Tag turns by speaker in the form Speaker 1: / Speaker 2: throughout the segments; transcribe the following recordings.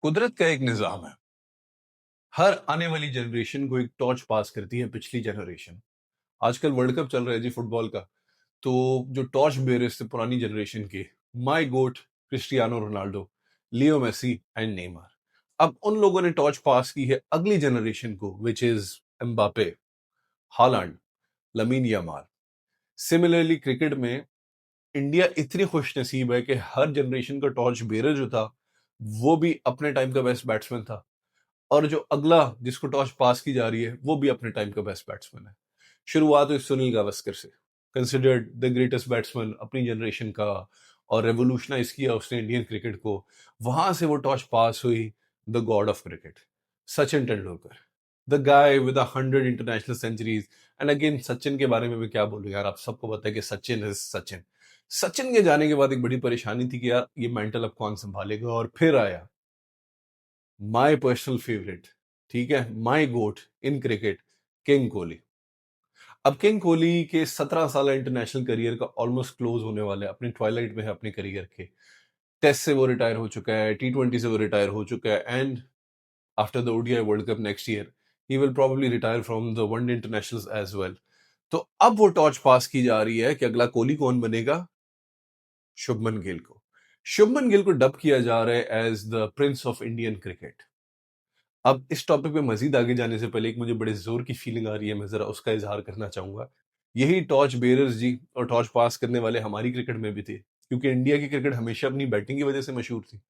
Speaker 1: कुदरत का एक निज़ाम है। हर आने वाली जनरेशन को एक टॉर्च पास करती है पिछली जनरेशन। आजकल वर्ल्ड कप चल रहा है जी फुटबॉल का। तो जो टॉर्च बेयरर्स थे पुरानी जनरेशन के, my GOAT Cristiano Ronaldo, Leo Messi and Neymar. अब उन लोगों ने टॉर्च पास की है अगली जनरेशन को, which is Mbappe, Holland, lamin Yamal. Similarly cricket में इंडिया इतनी खुश नसीब है कि हर जनरेशन का टॉर्च बेयरर जो था वो भी अपने टाइम का बेस्ट बैट्समैन था, और जो अगला जिसको टॉर्च पास की जा रही है वो भी अपने टाइम का बेस्ट बैट्समैन है। शुरुआत हुई सुनील गावस्कर से, कंसिडर्ड द ग्रेटेस्ट बैट्समैन अपनी जनरेशन का, और रेवोल्यूशनाइज किया उसने इंडियन क्रिकेट को। वहां से वो टॉर्च पास हुई the god of cricket, Sachin Tendulkar, the guy with 100 international centuries. And again Sachin के बारे में मैं क्या बोलूं यार, आप सबको पता है कि सचिन इज सचिन। सचिन के जाने के बाद एक बड़ी परेशानी थी कि यार ये मेंटल अब कौन संभालेगा, और फिर आया माय पर्सनल फेवरेट, ठीक है, my GOAT in cricket, king Kohli. अब किंग कोहली के 17 साल इंटरनेशनल करियर का ऑलमोस्ट क्लोज होने वाला है, अपने ट्वाइलाइट में है अपने करियर के। टेस्ट से वो रिटायर हो चुका है, T20 से वो रिटायर हो चुका है, and after the ODI world cup next year he will probably retire from the one day internationals as well. तो अब वो टॉर्च पास की जा रही है कि अगला कोहली कौन बनेगा? शुभमन गिल को। शुभमन गिल को डब किया जा रहा है as the prince of Indian cricket. अब इस टॉपिक पे मजीद आगे जाने से पहले एक मुझे बड़े जोर की फीलिंग आ रही है, मैं जरा उसका इजहार करना चाहूंगा। यही टॉर्च बेयरर्स जी और टॉर्च पास करने वाले हमारी क्रिकेट में भी थे, क्योंकि इंडिया की क्रिकेट हमेशा अपनी बैटिंग की वजह से मशहूर थी,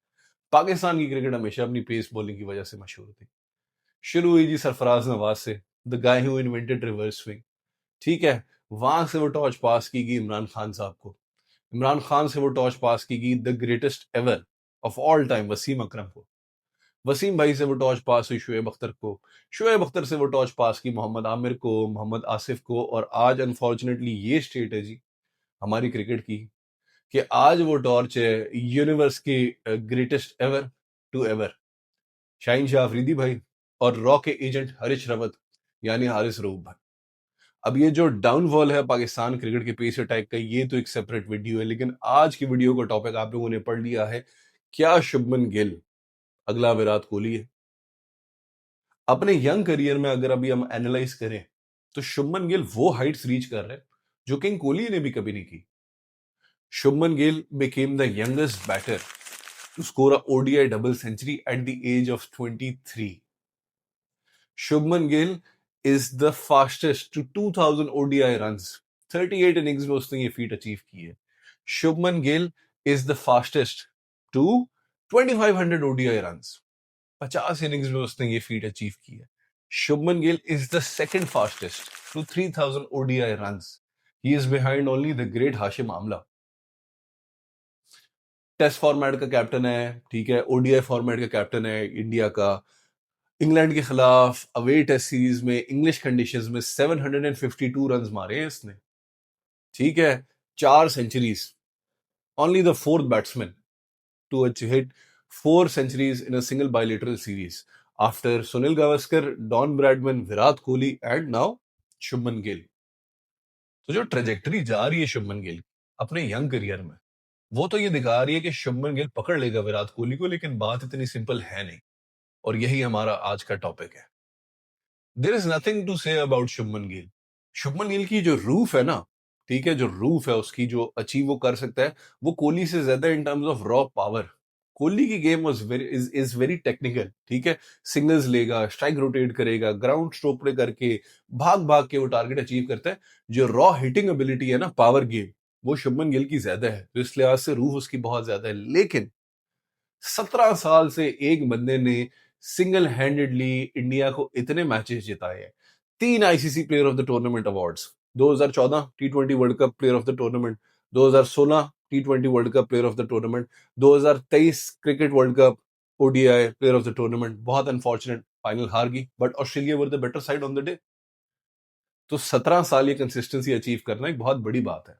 Speaker 1: पाकिस्तान की क्रिकेट हमेशा अपनी पेस बॉलिंग की वजह से मशहूर थी। शुरू हुई जी सरफराज नवाज से, the guy who invented reverse swing, ठीक है। वहां से वो टॉर्च पास की गई इमरान खान साहब को, इमरान खान से वो टॉर्च पास की गई the greatest ever of all time Wasim Akram को, वसीम भाई से वो टॉर्च पास हुई शुएब अख्तर को, शुएब अख्तर से वो टॉर्च पास की मोहम्मद आमिर को, मोहम्मद आसिफ को, और आज अनफॉर्चुनेटली ये स्टेट है जी हमारी क्रिकेट की कि आज वो टॉर्च है यूनिवर्स के greatest ever to ever, Shaheen Shah Afridi भाई और रॉ के एजेंट हरीश रावत यानी हारिस रऊफ भाई। अब ये जो डाउनफॉल है पाकिस्तान क्रिकेट के पेस अटैक का, ये तो एक सेपरेट वीडियो है, लेकिन आज की वीडियो का टॉपिक आप लोगों ने पढ़ लिया है, क्या शुभमन गिल अगला विराट कोहली है? अपने यंग करियर में अगर अभी हम एनालाइज करें तो शुभमन गिल वो हाइट्स रीच कर रहे हैं जो किंग कोहली ने भी कभी नहीं की। Shubman Gill became the youngest batter to score a ODI double century at the age of 23. Shubman Gill is the fastest to 2000 ODI runs. 38 innings में उसने ये फीट अचीव की है। Shubman Gill is the fastest to 2500 ODI runs. 50 innings में उसने ये फीट अचीव की है। Shubman Gill is the second fastest to 3000 ODI runs. He is behind only the great Hashim Amla. Test format का कैप्टन है, ठीक है, ओडीआई फॉर्मेट का कैप्टन है इंडिया का। इंग्लैंड के खिलाफ अवे टेस्ट सीरीज में इंग्लिश कंडीशंस में 752 रन्स मारे हैं इसने, ठीक है, 4 centuries. Only the fourth batsman to hit 4 centuries in a single bilateral series after Sunil Gavaskar, Don Bradman, Virat Kohli and now Shubman Gill. तो जो ट्रेजेक्टरी जा रही है शुभमन गिल अपने यंग करियर में, वो तो ये दिखा रही है कि शुभमन गिल पकड़ लेगा विराट कोहली को, लेकिन बात इतनी सिंपल है नहीं, और यही हमारा आज का टॉपिक है। There is nothing to say about Shubman Gill. Shubman Gill की जो रूफ है ना, ठीक है, जो रूफ है उसकी, जो अचीव वो कर सकता है, वो कोहली से ज्यादा in terms of raw power. Kohli की game was very is very technical, ठीक है, सिंगल्स लेगा, स्ट्राइक रोटेट करेगा, ग्राउंड स्ट्रोक प्ले करके भाग भाग के वो टारगेट अचीव करता है। जो रॉ हिटिंग एबिलिटी है ना, पावर गेम, वो शुभमन गिल की ज्यादा है, तो इस लिहाज से रूफ उसकी बहुत ज्यादा है। लेकिन 17 साल से एक बंदे ने सिंगल हैंडेडली इंडिया को इतने मैचेस जिताए हैं। 3 ICC player of the tournament awards, 2014 T20 world cup player of the tournament, 2016 T20 world cup player of the tournament, 2023 cricket world cup ODI player of the tournament. बहुत unfortunate final हार गई, but Australia were the better side on the day. तो 17 साल ये consistency achieve करना एक बहुत बड़ी बात है।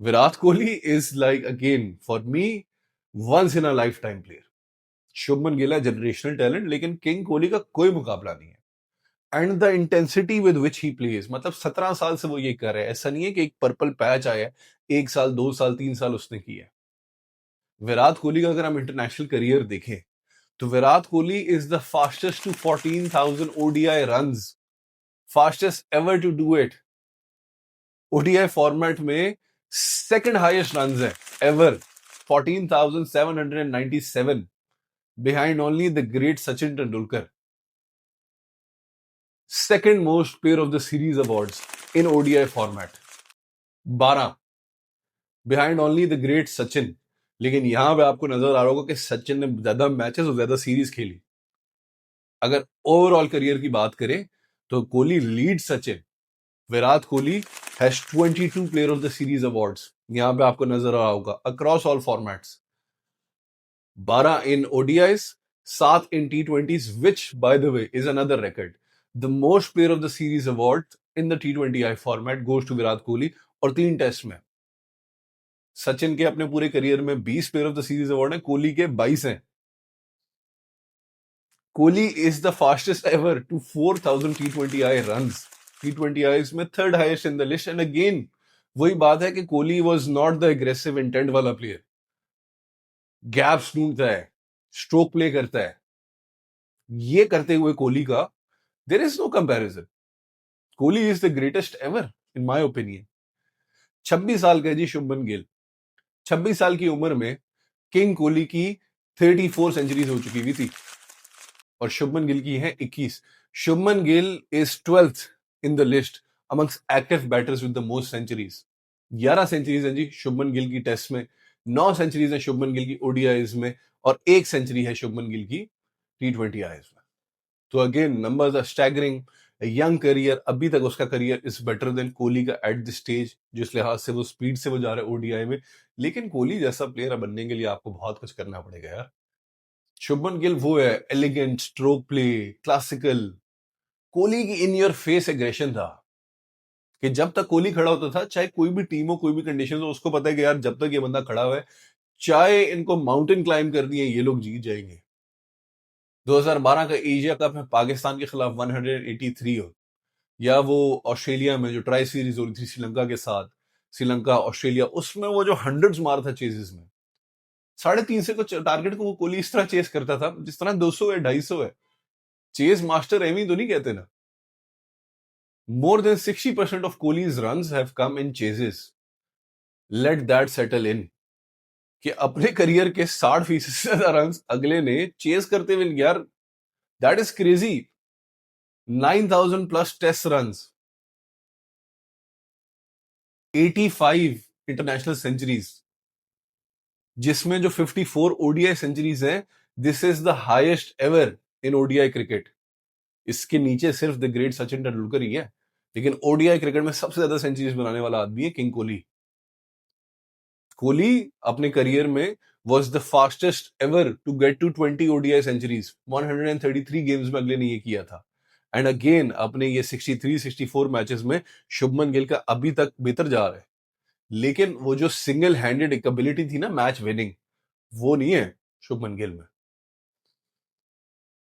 Speaker 1: Virat Kohli is like again for me once in a lifetime player. Shubman Gill है जनरेशनल टैलेंट, लेकिन किंग कोहली का कोई मुकाबला नहीं है। And the intensity with which he plays, मतलब 17 साल से वो ये कर रहे हैं, ऐसा नहीं है कि एक पर्पल पैच आया है, 1 साल 2 साल 3 साल उसने किया है। विराट कोहली का अगर हम इंटरनेशनल करियर देखें तो Virat Kohli is the fastest to 14,000 ODI runs, fastest ever to do it. ODI format में सेकंड हाईएस्ट रन्स है ever, 14,797, behind only the great Sachin Tendulkar. Second most player of the series awards in ODI format, 12, behind only the great Sachin. लेकिन यहां पे आपको नजर आ रहा होगा कि सचिन ने ज्यादा मैचेस और ज्यादा सीरीज खेली। अगर ओवरऑल करियर की बात करें तो Kohli lead Sachin, Virat Kohli has 22 player of the series awards. यहां पे आपको नजर आ रहा होगा across all formats, 12 in ODIs, 7 in T20s, which by the way is another record. The most player of the series award in the T20I format goes to Virat Kohli, और 3 test में। सचिन के अपने पूरे करियर में 20 player of the series award है, कोहली के 22 हैं। Kohli is the fastest ever to 4,000 T20I runs, T20Is में third highest in the list. And again वही बात है कि Kohli was not the aggressive intent वाला प्लेयर, गैप्स ढूंढता है, स्ट्रोक प्ले करता है। ये करते हुए कोहली का there is no comparison. Kohli is the greatest ever in my opinion. 26 साल का जी शुभमन गिल, 26 साल की उम्र में किंग कोहली की 34 सेंचुरीज हो चुकी हुई थी और शुभमन गिल की है 21। Shubman Gill is 12th in the list amongst active batters with the most centuries. 11 centuries है जी शुभमन गिल की टेस्ट में, 9 सेंचुरीज है शुभमन गिल की ओडीआईज में, और 1 सेंचुरी है शुभमन गिल की T20Is में। तो again numbers are staggering. Young career, अभी तक उसका career is better than Kohli का एट दिस स्टेज, जिस लिहाज से वो स्पीड से वो जा रहा है ओडीआई में। लेकिन कोहली जैसा प्लेयर बनने के लिए आपको बहुत कुछ करना पड़ेगा यार। शुभमन गिल वो है elegant, stroke play, classical. Kohli की इन योर फेस एग्रेशन था कि जब तक कोहली खड़ा होता था, चाहे कोई भी टीम हो, कोई भी कंडीशन हो, उसको पता है कि यार जब तक ये बंदा खड़ा हुआ है, चाहे इनको माउंटेन क्लाइम कर दिए, ये लोग जीत जाएंगे। 2012 का एशिया कप में पाकिस्तान के खिलाफ 183 हो, या वो ऑस्ट्रेलिया में जो ट्राई सीरीज हो रही थी श्रीलंका के साथ, श्रीलंका ऑस्ट्रेलिया, उसमें वो जो हंड्रेड्स मारा था चेजेस में, 350 को टारगेट को वो कोहली इस तरह चेस करता था जिस तरह 200 है, 250 है। चेस मास्टर एमी तो नहीं कहते ना। More than 60% of Kohli's runs have come in ceases. Let that settle in कि अपने करियर के 60% से ज्यादा रन्स अगले ने चेस करते हुए यार, that is crazy. 9,000 plus test runs, 85 international centuries, जिसमें जो 54 ओडीआई सेंचुरीज हैं, this is the highest ever in ODI cricket. इसके नीचे सिर्फ द ग्रेट सचिन तेंदुलकर ही है, लेकिन ओडीआई क्रिकेट में सबसे ज्यादा सेंचुरीज बनाने वाला आदमी है किंग कोहली। कोहली अपने करियर में was the fastest ever to get to 20 ODI centuries, 133 games में अगले ने ये किया था। एंड अगेन अपने ये 63-64 मैचेस में शुभमन गिल का अभी तक बेहतर जा रहा है, लेकिन वो जो सिंगल हैंडेड एबिलिटी थी ना मैच विनिंग, वो नहीं है शुभमन गिल में।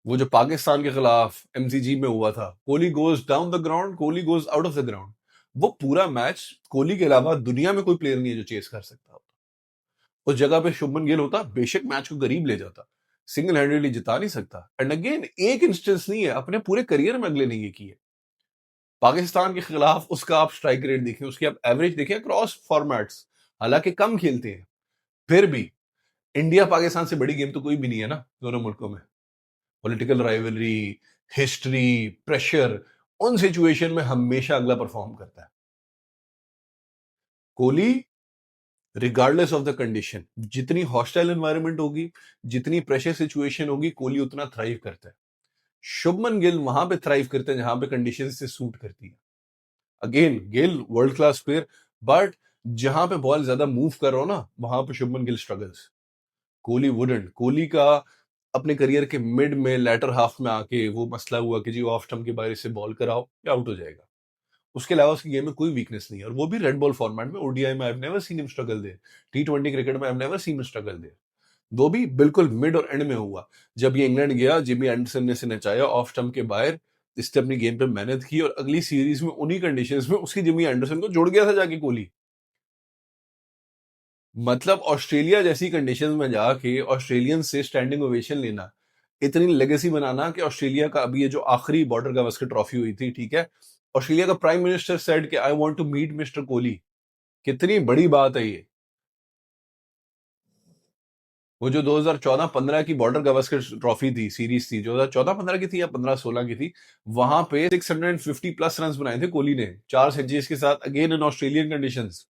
Speaker 1: वो जो पाकिस्तान के खिलाफ एमसीजी में हुआ था, Kohli goes down the ground, Kohli goes out of the ground, वो पूरा मैच कोहली के अलावा दुनिया में कोई प्लेयर नहीं है जो चेस कर सकता होता। उस जगह पे शुभमन गिल होता, बेशक मैच को करीब ले जाता, सिंगल हैंडेडली जिता नहीं सकता। एंड अगेन एक इंस्टेंस नहीं है, अपने पूरे करियर में अगले ने ये किए। पाकिस्तान के खिलाफ उसका आप स्ट्राइक रेट देखें, उसकी आप एवरेज देखें क्रॉस फॉर्मेट्स, हालांकि कम खेलते हैं, फिर भी इंडिया पाकिस्तान से बड़ी गेम तो कोई भी नहीं है ना दोनों मुल्कों में। पॉलिटिकल राइवलरी, हिस्ट्री, प्रेशर, उन सिचुएशन में हमेशा अगला परफॉर्म करता है। Kohli regardless of the condition, जितनी हॉस्टाइल एनवायरनमेंट होगी, जितनी प्रेशर सिचुएशन होगी, कोहली उतना थ्राइव करता है। शुभमन गिल वहां पे थ्राइव करते हैं जहां पे कंडीशन से सूट करती है। Again Gill world class player, but जहां पे बॉल ज्यादा मूव कर रहा हो ना, वहां पे शुभमन गिल स्ट्रगल्स। कोहली वुडंट। कोहली का अपने करियर के मिड में, लेटर हाफ में आके वो मसला हुआ कि जी ऑफ स्टंप के बारे से बॉल कराओ या आउट हो जाएगा। उसके अलावा उसकी गेम में कोई वीकनेस नहीं है, और वो भी रेड बॉल फॉर्मेट में। ओडीआई में I have never seen him struggle there, T20 cricket में I have never seen him struggle there. वो भी बिल्कुल मिड और एंड में हुआ, जब ये इंग्लैंड गया, जिमी एंडरसन ने इसे नचाया ऑफ स्टंप के बाहर, इसने अपनी गेम पे मेहनत की, और अगली सीरीज में उन्हीं कंडीशंस में उसकी जिमी एंडरसन को जोड़ गया था जाके कोहली। मतलब ऑस्ट्रेलिया जैसी कंडीशंस में जाके ऑस्ट्रेलियन से स्टैंडिंग ओवेशन लेना, इतनी लेगेसी बनाना कि ऑस्ट्रेलिया का अभी ये जो आखिरी बॉर्डर गावस्कर ट्रॉफी हुई थी, ठीक है, ऑस्ट्रेलिया का प्राइम मिनिस्टर सेड कि I want to meet mister Kohli. कितनी बड़ी बात है ये। वो जो 2014-15 की बॉर्डर गावस्कर ट्रॉफी थी, सीरीज थी, 2014-15 की थी या 15-16 की थी, वहां पे 650 प्लस रन बनाए थे कोहली ने, 4 सेंचुरीज के साथ, again in Australian conditions.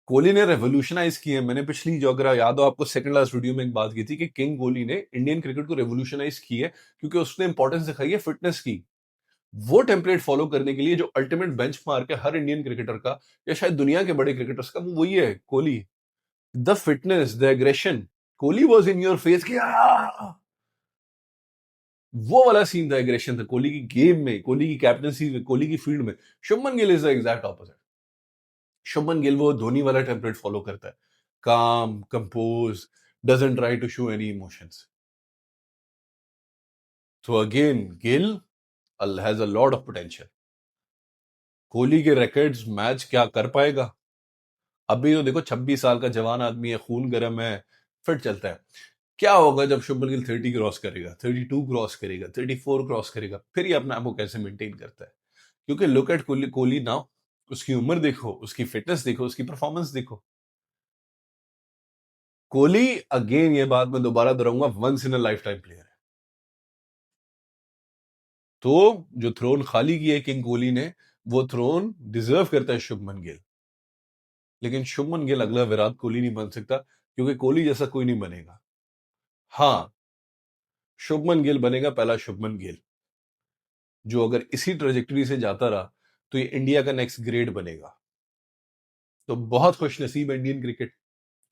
Speaker 1: Kohli ने रेवोल्यूशनाइज किए। मैंने पिछली, जो अगर याद हो आपको, सेकंड लास्ट वीडियो में एक बात की थी कि किंग कोहली ने इंडियन क्रिकेट को रेवोल्यूशनाइज की है, क्योंकि उसने इंपॉर्टेंस दिखाई है फिटनेस की। वो टेम्पलेट फॉलो करने के लिए जो अल्टीमेट बेंचमार्क है हर इंडियन क्रिकेटर का, या शायद दुनिया के बड़े क्रिकेटर्स का, वो वही है Kohli. The fitness, the aggression, Kohli was in your face कि वो वाला सीन था, एग्रेशन था कोहली की गेम में, कोहली की कैप्टनसी में, कोहली की फील्ड में। Shubman Gill is the exact opposite. Shubman Gill वो धोनी वाला टेम्पलेट फॉलो करता है, calm, compose, doesn't try to show any emotions. तो again Gill has a lot of potential. Kohli के रिकॉर्ड्स मैच क्या कर पाएगा? अभी तो देखो 26 साल का जवान आदमी है, खून गर्म है, फिट चलता है। क्या होगा जब शुभमन गिल 30 क्रॉस करेगा, 32 क्रॉस करेगा, 34 क्रॉस करेगा, फिर ये अपने आप को कैसे मेंटेन करता है? क्योंकि look at Kohli, Kohli now, उसकी उम्र देखो, उसकी फिटनेस देखो, उसकी परफॉर्मेंस देखो। कोहली, अगेन ये बात मैं दोबारा दोहराऊंगा, once in a lifetime player है। तो जो थ्रोन खाली किया है किंग कोहली ने, वो थ्रोन डिजर्व करता है शुभमन गिल। लेकिन शुभमन गिल अगला विराट कोहली नहीं बन सकता, क्योंकि कोहली जैसा कोई नहीं बनेगा। हाँ, शुभमन गिल बनेगा पहला शुभमन गिल, जो अगर इसी ट्रेजेक्टरी से जाता रहा तो ये इंडिया का नेक्स्ट ग्रेड बनेगा। तो बहुत खुश नसीब है इंडियन क्रिकेट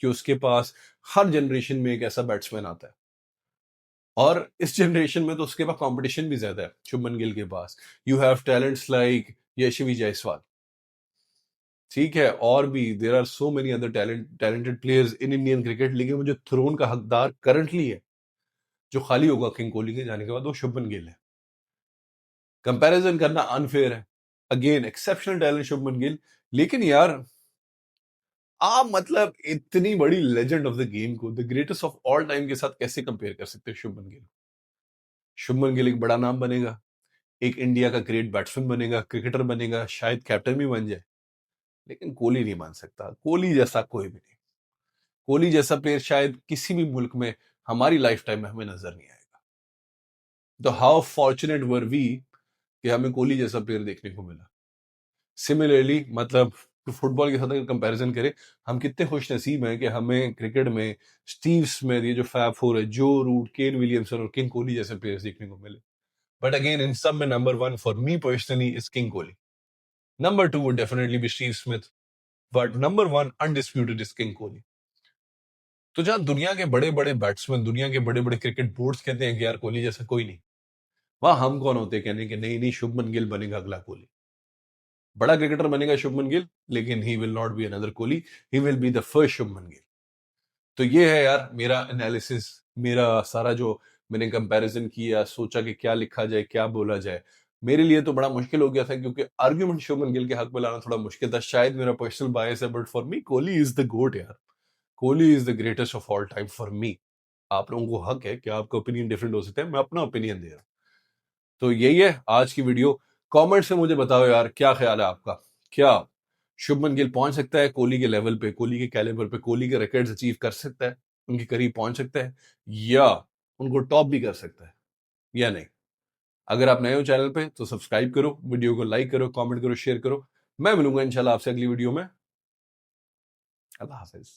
Speaker 1: कि उसके पास हर जनरेशन में एक ऐसा बैट्समैन आता है। और इस जनरेशन में तो उसके पास कंपटीशन भी ज्यादा है शुभमन गिल के पास। You have talents like Yashasvi Jaiswal, ठीक है, और भी there are so many other talented players in Indian cricket. लेकिन वो जो थ्रोन का हकदार करंटली है, जो खाली होगा किंग कोहली के जाने के बाद, वो शुभमन गिल है। कंपैरिजन करना अनफेयर है। Again exceptional talent Shubman Gill, लेकिन यार आप मतलब इतनी बड़ी लेजेंड ऑफ द गेम को, the greatest of all time के साथ कैसे कंपेयर कर सकते हैं शुभमन गिल? शुभमन गिल एक बड़ा नाम बनेगा, एक इंडिया का ग्रेट बैट्समैन बनेगा, क्रिकेटर बनेगा, शायद कैप्टन भी बन जाए, लेकिन कोहली नहीं मान सकता। कोहली जैसा कोई भी नहीं। कोहली जैसा प्लेयर शायद किसी भी मुल्क में हमारी लाइफ टाइम में हमें नजर नहीं आएगा। तो हाउ फॉर्चुनेट वर वी कि हमें कोहली जैसा प्लेयर देखने को मिला। सिमिलरली मतलब फुटबॉल के साथ अगर कंपैरिजन करें, हम कितने खुश नसीब हैं कि हमें क्रिकेट में स्टीव स्मिथ, ये जो फैब फोर है, जो रूट, केन विलियमसन और किंग कोहली जैसे प्लेयर्स देखने को मिले। बट अगेन इन सब में number one for me personally is king Kohli. Number two would definitely be Steve Smith, but number one undisputed is king Kohli. तो जहां दुनिया के बड़े बड़े बैट्समैन, दुनिया के बड़े बड़े क्रिकेट बोर्ड्स कहते हैं कि यार कोहली जैसा कोई नहीं, वहां हम कौन होते हैं कहने के नहीं नहीं शुभमन गिल बनेगा अगला कोहली। बड़ा क्रिकेटर बनेगा शुभमन गिल, लेकिन he will not be another Kohli, he will be the first Shubman Gill. तो ये है यार मेरा एनालिसिस, मेरा सारा जो मैंने कंपैरिजन किया, सोचा कि क्या लिखा जाए, क्या बोला जाए। मेरे लिए तो बड़ा मुश्किल हो गया था, क्योंकि आर्ग्यूमेंट शुभमन गिल के हक में लाना थोड़ा मुश्किल था। शायद मेरा पर्सनल बायस है, but for me Kohli is the GOAT यार। Kohli is the greatest of all time for me. आप लोगों को हक है कि आपका ओपिनियन डिफरेंट हो सकता है, मैं अपना ओपिनियन दे रहा हूं। तो यही है आज की वीडियो। कमेंट्स में मुझे बताओ यार, क्या ख्याल है आपका? क्या शुभमन गिल पहुंच सकता है कोहली के लेवल पे, कोहली के कैलिबर पे, कोहली के रिकॉर्ड्स अचीव कर सकता है, उनके करीब पहुंच सकता है, या उनको टॉप भी कर सकता है, या नहीं? अगर आप नए हो चैनल पे तो सब्सक्राइब करो, वीडियो को लाइक करो, कमेंट करो, शेयर करो। मैं मिलूंगा इंशाल्लाह आपसे अगली वीडियो में। अल्लाह हाफिज।